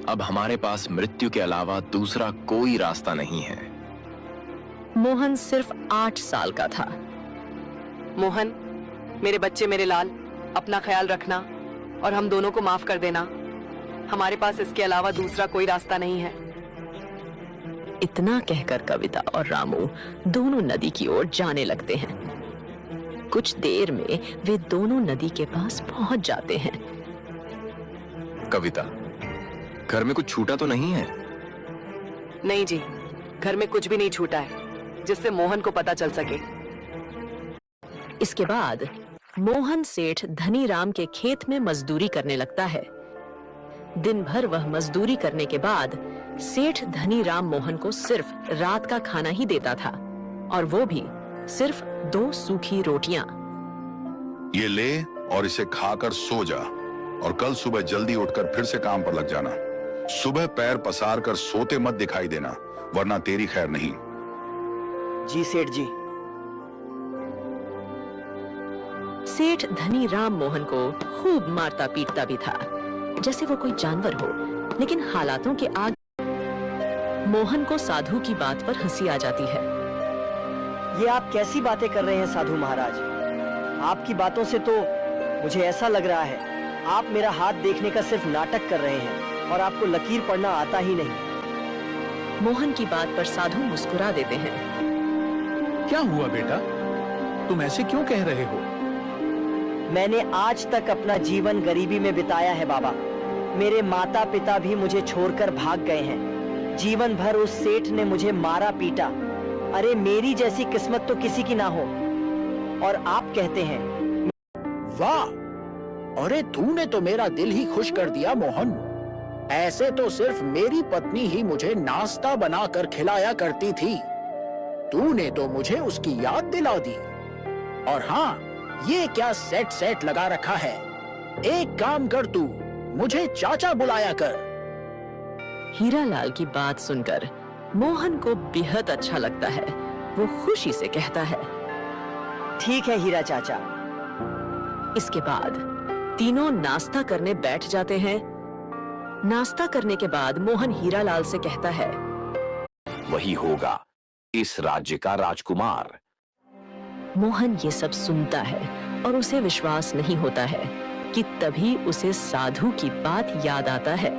अब हमारे पास मृत्यु के अलावा दूसरा कोई रास्ता नहीं है। मोहन सिर्फ 8 साल का था। मोहन, मेरे बच्चे, मेरे लाल, अपना ख्याल रखना और हम दोनों को माफ कर देना। हमारे पास इसके अलावा दूसरा कोई रास्ता नहीं है। इतना कहकर कविता और रामू दोनों नदी की ओर जाने लगते हैं। कुछ देर में वे दोनों नदी के पास पहुंच जाते हैं। कविता, घर में कुछ छूटा तो नहीं है? नहीं जी, घर में कुछ भी नहीं छूटा है जिससे मोहन को पता चल सके। इसके बाद मोहन सेठ धनीराम के खेत में मजदूरी करने लगता है। दिन भर वह मजदूरी करने के बाद सेठ धनीराम मोहन को सिर्फ रात का खाना ही देता था, और वो भी सिर्फ 2 सूखी रोटियां। ये ले और इसे खाकर सो जा, और कल सुबह जल्दी उठकर फिर से काम पर लग जाना। सुबह पैर पसार कर सोते मत दिखाई देना, वरना तेरी खैर नहीं। जी सेठ जी। सेठ धनीराम मोहन को खूब मारता पीटता भी था, जैसे वो कोई जानवर हो। लेकिन हालातों के आगे मोहन को साधु की बात पर हंसी आ जाती है। ये आप कैसी बातें कर रहे हैं साधु महाराज? आपकी बातों से तो मुझे ऐसा लग रहा है आप मेरा हाथ देखने का सिर्फ नाटक कर रहे हैं और आपको लकीर पढ़ना आता ही नहीं। मोहन की बात पर साधु मुस्कुरा देते हैं। क्या हुआ बेटा, तुम ऐसे क्यों कह रहे हो? मैंने आज तक अपना जीवन गरीबी में बिताया है बाबा। मेरे माता पिता भी मुझे छोड़कर भाग गए हैं। जीवन भर उस सेठ ने मुझे मारा पीटा। अरे मेरी जैसी किस्मत तो किसी की ना हो। और आप कहते हैं। वाह, अरे तूने तो मेरा दिल ही खुश कर दिया मोहन। ऐसे तो सिर्फ मेरी पत्नी ही मुझे नाश्ता बनाकर खिलाया करती थी। तूने तो मुझे उसकी याद दिला दी। और हाँ, ये क्या सेट लगा रखा है? एक काम कर, तू मुझे चाचा बुलाया कर। हीरालाल की बात सुनकर मोहन को बेहद अच्छा लगता है। वो खुशी से कहता है, ठीक है हीरा चाचा। इसके बाद तीनों नाश्ता करने बैठ जाते हैं। नाश्ता करने के बाद मोहन हीरालाल से कहता है, वही होगा इस राज्य का राजकुमार। मोहन ये सब सुनता है और उसे विश्वास नहीं होता है कि तभी उसे साधु की बात याद आता है।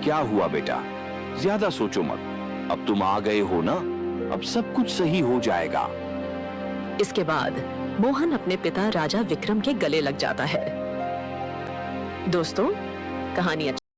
क्या हुआ बेटा, ज्यादा सोचो मत। अब तुम आ गए हो ना, अब सब कुछ सही हो जाएगा। इसके बाद मोहन अपने पिता राजा विक्रम के गले लग जाता है। दोस्तों, कहानी